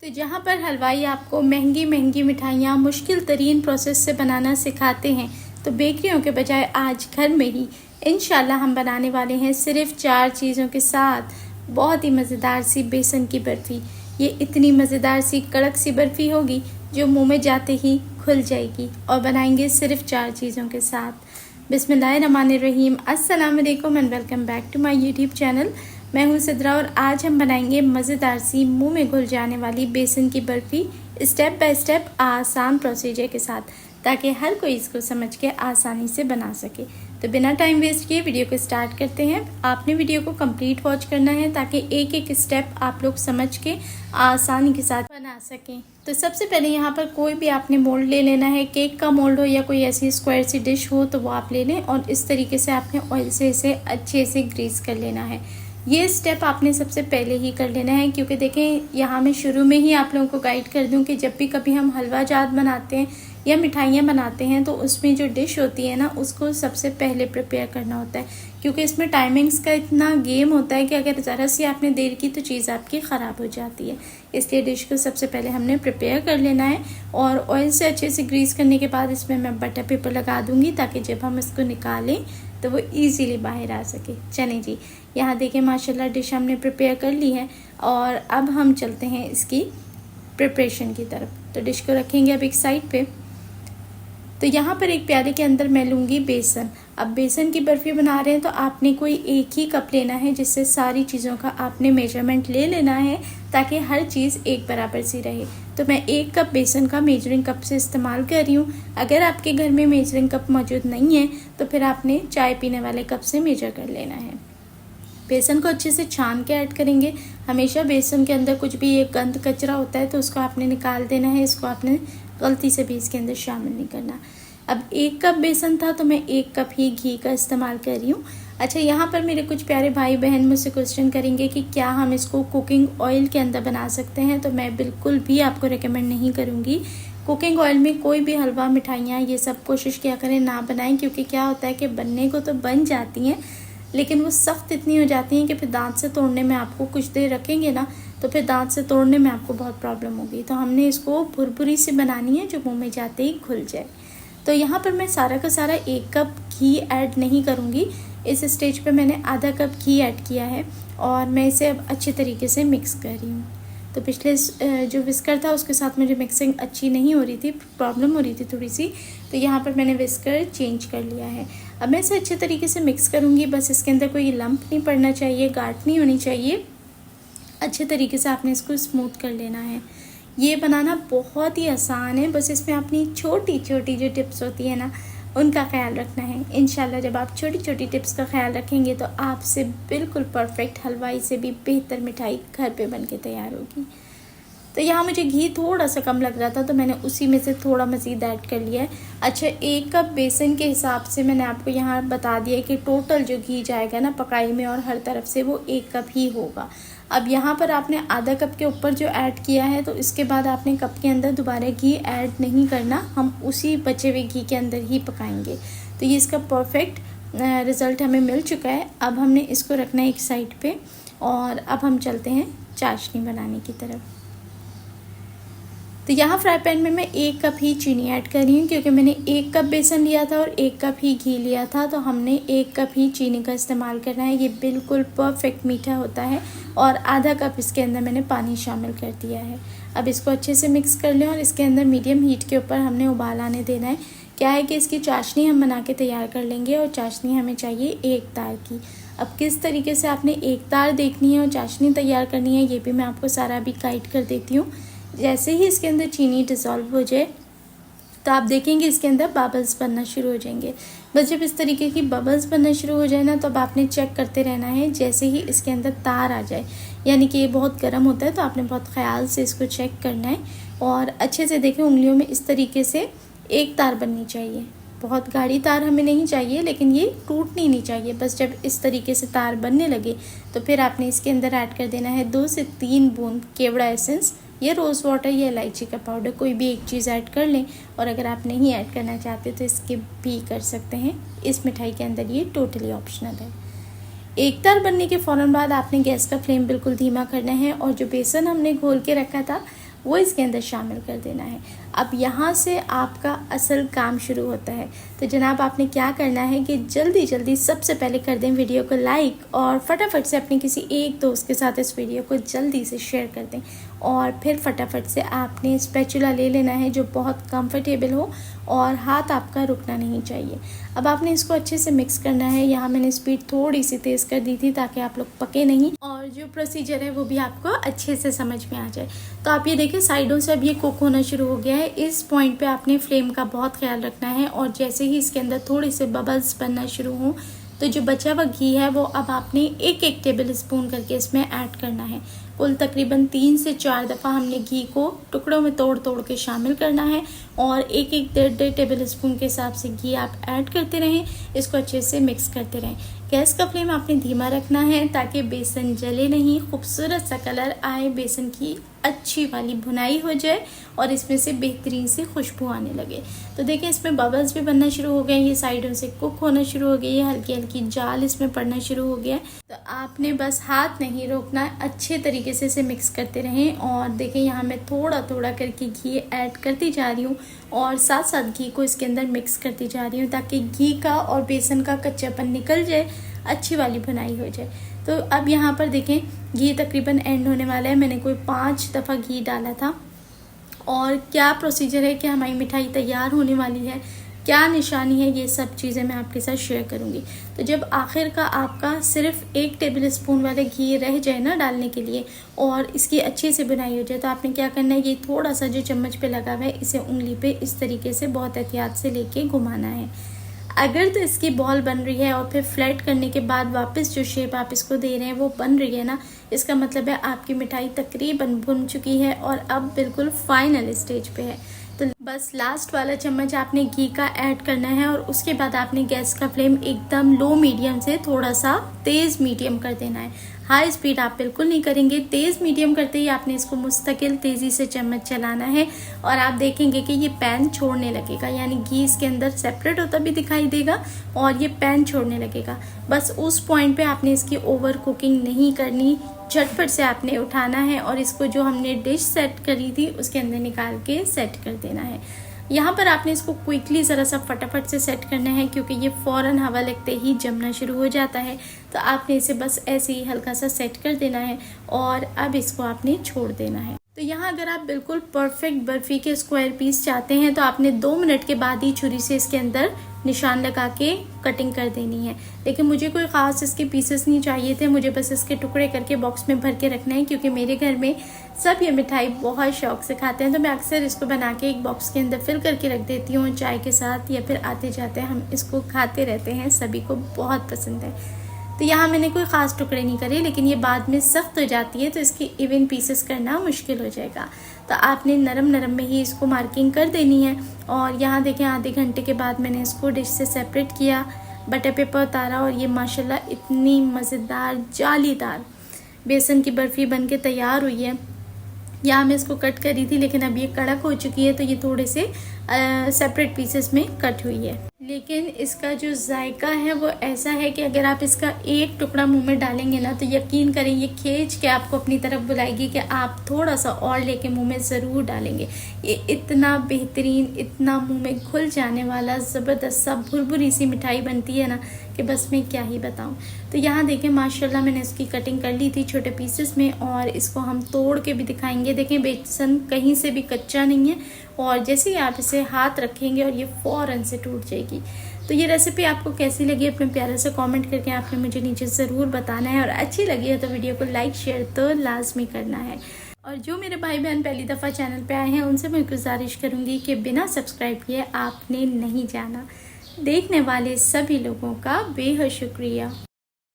तो जहाँ पर हलवाई आपको महंगी महंगी मिठाइयाँ मुश्किल तरीन प्रोसेस से बनाना सिखाते हैं, तो बेकरियों के बजाय आज घर में ही इंशाल्लाह हम बनाने वाले हैं सिर्फ 4 चीज़ों के साथ बहुत ही मज़ेदार सी बेसन की बर्फ़ी। ये इतनी मज़ेदार सी कड़क सी बर्फ़ी होगी जो मुंह में जाते ही खुल जाएगी, और बनाएंगे सिर्फ 4 चीज़ों के साथ। बिस्मिल्लाहिर्रहमानिर्रहीम, अस्सलाम वालेकुम and welcome back to my YouTube channel. मैं हूं सिद्रा और आज हम बनाएंगे मज़ेदार सी मुंह में घुल जाने वाली बेसन की बर्फ़ी स्टेप बाय स्टेप आसान प्रोसीजर के साथ, ताकि हर कोई इसको समझ के आसानी से बना सके। तो बिना टाइम वेस्ट किए वीडियो को स्टार्ट करते हैं। आपने वीडियो को कंप्लीट वॉच करना है ताकि एक एक स्टेप आप लोग समझ के आसानी के साथ बना सकें। तो सबसे पहले यहाँ पर कोई भी आपने मोल्ड ले लेना है, केक का मोल्ड हो या कोई ऐसी स्क्वायर सी डिश हो तो वो आप ले लें, और इस तरीके से आपने ऑयल से इसे अच्छे से ग्रीस कर लेना है। ये स्टेप आपने सबसे पहले ही कर लेना है, क्योंकि देखें यहाँ मैं शुरू में ही आप लोगों को गाइड कर दूँ कि जब भी कभी हम हलवा जात बनाते हैं या मिठाइयाँ बनाते हैं तो उसमें जो डिश होती है ना, उसको सबसे पहले प्रिपेयर करना होता है, क्योंकि इसमें टाइमिंग्स का इतना गेम होता है कि अगर ज़रा सी आपने देर की तो चीज़ आपकी ख़राब हो जाती है। इसलिए डिश को सबसे पहले हमने प्रिपेयर कर लेना है, और ऑयल से अच्छे से ग्रीस करने के बाद इसमें मैं बटर पेपर लगा दूँगी ताकि जब हम इसको निकालें तो वो इजीली बाहर आ सके। चलें जी, यहाँ देखिए माशाल्लाह डिश हमने प्रिपेयर कर ली है, और अब हम चलते हैं इसकी प्रिपरेशन की तरफ। तो डिश को रखेंगे अब एक साइड पे। तो यहाँ पर एक प्याले के अंदर मैं लूँगी बेसन। अब बेसन की बर्फ़ी बना रहे हैं तो आपने कोई एक ही कप लेना है, जिससे सारी चीज़ों का आपने मेजरमेंट ले लेना है ताकि हर चीज़ एक बराबर सी रहे। तो मैं 1 कप बेसन का मेजरिंग कप से इस्तेमाल कर रही हूँ। अगर आपके घर में मेजरिंग कप मौजूद नहीं है तो फिर आपने चाय पीने वाले कप से मेजर कर लेना है। बेसन को अच्छे से छान के ऐड करेंगे। हमेशा बेसन के अंदर कुछ भी एक गंद कचरा होता है तो उसको आपने निकाल देना है, इसको आपने गलती से भी इसके अंदर शामिल नहीं करना। अब 1 कप बेसन था तो मैं 1 कप ही घी का इस्तेमाल कर रही हूँ। अच्छा, यहाँ पर मेरे कुछ प्यारे भाई बहन मुझसे क्वेश्चन करेंगे कि क्या हम इसको कुकिंग ऑयल के अंदर बना सकते हैं, तो मैं बिल्कुल भी आपको रेकमेंड नहीं करूँगी। कुकिंग ऑयल में कोई भी हलवा मिठाइयाँ ये सब कोशिश किया करें ना बनाएं, क्योंकि क्या होता है कि बनने को तो बन जाती हैं लेकिन वो सख्त इतनी हो जाती हैं कि फिर दांत से तोड़ने में आपको कुछ देर रखेंगे ना तो फिर दांत से तोड़ने में आपको बहुत प्रॉब्लम होगी। तो हमने इसको भुरभुरी से बनानी है जो मुंह में जाते ही घुल जाए। तो यहाँ पर मैं सारा का सारा 1 कप घी ऐड नहीं करूँगी। इस स्टेज पे मैंने आधा कप घी ऐड किया है और मैं इसे अब अच्छे तरीके से मिक्स कर रही हूँ। तो पिछले जो विस्कर था उसके साथ मुझे मिक्सिंग अच्छी नहीं हो रही थी, प्रॉब्लम हो रही थी थोड़ी सी, तो यहाँ पर मैंने विस्कर चेंज कर लिया है। अब मैं इसे अच्छे तरीके से मिक्स करूँगी। बस इसके अंदर कोई लंप नहीं पड़ना चाहिए, गांठ नहीं होनी चाहिए। अच्छे तरीके से आपने इसको स्मूथ कर लेना है। ये बनाना बहुत ही आसान है, बस इसमें अपनी छोटी छोटी जो टिप्स होती है ना उनका ख्याल रखना है। इंशाल्लाह जब आप छोटी छोटी टिप्स का ख्याल रखेंगे तो आपसे बिल्कुल परफेक्ट हलवाई से भी बेहतर मिठाई घर पे बन के तैयार होगी। तो यहाँ मुझे घी थोड़ा सा कम लग रहा था तो मैंने उसी में से थोड़ा मज़ीद ऐड कर लिया है। अच्छा, 1 कप बेसन के हिसाब से मैंने आपको यहाँ बता दिया कि टोटल जो घी जाएगा ना पकाई में और हर तरफ से वो 1 कप ही होगा। अब यहाँ पर आपने आधा कप के ऊपर जो ऐड किया है तो इसके बाद आपने कप के अंदर दोबारा घी ऐड नहीं करना, हम उसी बचे हुए घी के अंदर ही पकाएंगे। तो ये इसका परफेक्ट रिज़ल्ट हमें मिल चुका है। अब हमने इसको रखना है एक साइड पे, और अब हम चलते हैं चाशनी बनाने की तरफ। तो यहाँ फ्राई पैन में मैं 1 कप ही चीनी ऐड कर रही हूँ, क्योंकि मैंने 1 कप बेसन लिया था और 1 कप ही घी लिया था, तो हमने 1 कप ही चीनी का इस्तेमाल करना है। ये बिल्कुल परफेक्ट मीठा होता है। और आधा कप इसके अंदर मैंने पानी शामिल कर दिया है। अब इसको अच्छे से मिक्स कर लें और इसके अंदर मीडियम हीट के ऊपर हमने उबाल आने देना है। क्या है कि इसकी चाशनी हम बना के तैयार कर लेंगे, और चाशनी हमें चाहिए 1 तार की। अब किस तरीके से आपने 1 तार देखनी है और चाशनी तैयार करनी है ये भी मैं आपको सारा भी गाइड कर देती हूँ। जैसे ही इसके अंदर चीनी डिज़ोल्व हो जाए तो आप देखेंगे इसके अंदर बबल्स बनना शुरू हो जाएंगे। बस जब इस तरीके की बबल्स बनना शुरू हो जाए ना तो अब आपने चेक करते रहना है। जैसे ही इसके अंदर तार आ जाए, यानी कि ये बहुत गर्म होता है, तो आपने बहुत ख्याल से इसको चेक करना है और अच्छे से देखें उंगलियों में इस तरीके से 1 तार बननी चाहिए। बहुत गाढ़ी तार हमें नहीं चाहिए, लेकिन ये टूटनी नहीं चाहिए। बस जब इस तरीके से तार बनने लगे तो फिर आपने इसके अंदर ऐड कर देना है 2 से 3 बूंद केवड़ा एसेंस, या रोज़ वाटर या इलायची का पाउडर, कोई भी एक चीज़ ऐड कर लें। और अगर आप नहीं ऐड करना चाहते तो स्किप भी कर सकते हैं। इस मिठाई के अंदर ये टोटली ऑप्शनल है। 1 तार बनने के फ़ौरन बाद आपने गैस का फ्लेम बिल्कुल धीमा करना है, और जो बेसन हमने घोल के रखा था वो इसके अंदर शामिल कर देना है। अब यहाँ से आपका असल काम शुरू होता है। तो जनाब आपने क्या करना है कि जल्दी जल्दी सबसे पहले कर दें वीडियो को लाइक और फटाफट से अपने किसी एक दोस्त के साथ इस वीडियो को जल्दी से शेयर कर दें। और फिर फटाफट से आपने स्पैचुला ले लेना है जो बहुत कंफर्टेबल हो और हाथ आपका रुकना नहीं चाहिए। अब आपने इसको अच्छे से मिक्स करना है। यहाँ मैंने स्पीड थोड़ी सी तेज़ कर दी थी ताकि आप लोग पके नहीं और जो प्रोसीजर है वो भी आपको अच्छे से समझ में आ जाए। तो आप ये देखिए साइडों से अब ये कुक होना शुरू हो गया है। इस पॉइंट पे आपने फ्लेम का बहुत ख्याल रखना है और जैसे ही इसके अंदर थोड़े से बबल्स बनना शुरू हों तो जो बचा हुआ घी है वो अब आपने एक एक टेबल स्पून करके इसमें ऐड करना है। कुल तकरीबन 3 से 4 दफ़ा हमने घी को टुकड़ों में तोड़ तोड़ के शामिल करना है और एक एक 1.5 टेबल स्पून के हिसाब से घी आप ऐड करते रहें। इसको अच्छे से मिक्स करते रहें। गैस का फ्लेम आपने धीमा रखना है ताकि बेसन जले नहीं, खूबसूरत सा कलर आए, बेसन की अच्छी वाली भुनाई हो जाए और इसमें से बेहतरीन सी खुशबू आने लगे। तो देखिए इसमें बबल्स भी बनना शुरू हो गए, ये साइडों से कुक होना शुरू हो गई है, हल्की हल्की जाल इसमें पड़ना शुरू हो गया। तो आपने बस हाथ नहीं रोकना, अच्छे तरीके से इसे मिक्स करते रहें। और देखिए यहाँ मैं थोड़ा थोड़ा करके घी ऐड करती जा रही हूँ और साथ साथ घी को इसके अंदर मिक्स करती जा रही हूँ ताकि घी का और बेसन का कच्चापन निकल जाए, अच्छी वाली भुनाई हो जाए। तो अब यहाँ पर देखें घी तकरीबन एंड होने वाला है। मैंने कोई 5 दफ़ा घी डाला था। और क्या प्रोसीजर है कि हमारी मिठाई तैयार होने वाली है, क्या निशानी है, ये सब चीज़ें मैं आपके साथ शेयर करूँगी। तो जब आखिर का आपका सिर्फ 1 टेबल स्पून वाले घी रह जाए ना डालने के लिए और इसकी अच्छी से बुनाई हो जाए तो आपने क्या करना है, ये थोड़ा सा जो चम्मच पे लगा हुआ है इसे उंगली पे इस तरीके से बहुत एहतियात से लेके घुमाना है। अगर तो इसकी बॉल बन रही है और फिर फ्लैट करने के बाद वापस जो शेप आप इसको दे रहे हैं वो बन रही है ना, इसका मतलब है आपकी मिठाई तकरीबन भुन चुकी है और अब बिल्कुल फाइनल स्टेज पे है। तो बस लास्ट वाला चम्मच आपने घी का ऐड करना है और उसके बाद आपने गैस का फ्लेम एकदम लो मीडियम से थोड़ा सा तेज़ मीडियम कर देना है। हाई स्पीड आप बिल्कुल नहीं करेंगे, तेज़ मीडियम करते ही आपने इसको मुस्तकिल तेज़ी से चम्मच चलाना है और आप देखेंगे कि ये पैन छोड़ने लगेगा, यानी घी इसके अंदर सेपरेट होता भी दिखाई देगा और ये पैन छोड़ने लगेगा। बस उस पॉइंट पे आपने इसकी ओवर कुकिंग नहीं करनी, झटपट से आपने उठाना है और इसको जो हमने डिश सेट करी थी उसके अंदर निकाल के सेट कर देना है। यहाँ पर आपने इसको क्विकली ज़रा सा फटाफट से सेट करना है क्योंकि ये फ़ौरन हवा लगते ही जमना शुरू हो जाता है। तो आपने इसे बस ऐसे ही हल्का सा सेट कर देना है और अब इसको आपने छोड़ देना है। तो यहाँ अगर आप बिल्कुल परफेक्ट बर्फ़ी के स्क्वायर पीस चाहते हैं तो आपने 2 मिनट के बाद ही छुरी से इसके अंदर निशान लगा के कटिंग कर देनी है। लेकिन मुझे कोई ख़ास इसके पीसेस नहीं चाहिए थे, मुझे बस इसके टुकड़े करके बॉक्स में भर के रखना है क्योंकि मेरे घर में सब ये मिठाई बहुत शौक से खाते हैं। तो मैं अक्सर इसको बना के एक बॉक्स के अंदर फिल करके रख देती हूँ चाय के साथ, या फिर आते जाते हम इसको खाते रहते हैं, सभी को बहुत पसंद है। तो यहाँ मैंने कोई ख़ास टुकड़े नहीं करे, लेकिन ये बाद में सख्त हो जाती है तो इसकी इवन पीसेस करना मुश्किल हो जाएगा। तो आपने नरम नरम में ही इसको मार्किंग कर देनी है। और यहाँ देखें आधे घंटे के बाद मैंने इसको डिश से सेपरेट किया, बटर पेपर उतारा और ये माशाल्लाह इतनी मज़ेदार जालीदार बेसन की बर्फ़ी बन के तैयार हुई है। यहाँ मैं इसको कट करी थी लेकिन अब ये कड़क हो चुकी है तो ये थोड़े से सेपरेट पीसेस में कट हुई है। लेकिन इसका जो जायका है वो ऐसा है कि अगर आप इसका एक टुकड़ा मुंह में डालेंगे ना तो यकीन करें ये खींच के आपको अपनी तरफ बुलाएगी कि आप थोड़ा सा और लेके मुंह में ज़रूर डालेंगे। ये इतना बेहतरीन, इतना मुंह में घुल जाने वाला ज़बरदस्त सा भुरभुरी सी मिठाई बनती है ना कि बस मैं क्या ही बताऊं। तो यहाँ देखें माशाल्लाह मैंने इसकी कटिंग कर ली थी छोटे पीसेस में और इसको हम तोड़ के भी दिखाएंगे। देखें बेसन कहीं से भी कच्चा नहीं है और जैसे ही आप इसे हाथ रखेंगे और ये फ़ौरन से टूट जाएगी। तो ये रेसिपी आपको कैसी लगी अपने प्यारे से कमेंट करके आपने मुझे नीचे ज़रूर बताना है और अच्छी लगी है तो वीडियो को लाइक शेयर तो लाजमी करना है। और जो मेरे भाई बहन पहली दफ़ा चैनल पे आए हैं उनसे मैं गुजारिश करूँगी कि बिना सब्सक्राइब किए आपने नहीं जाना। देखने वाले सभी लोगों का बेहद शुक्रिया।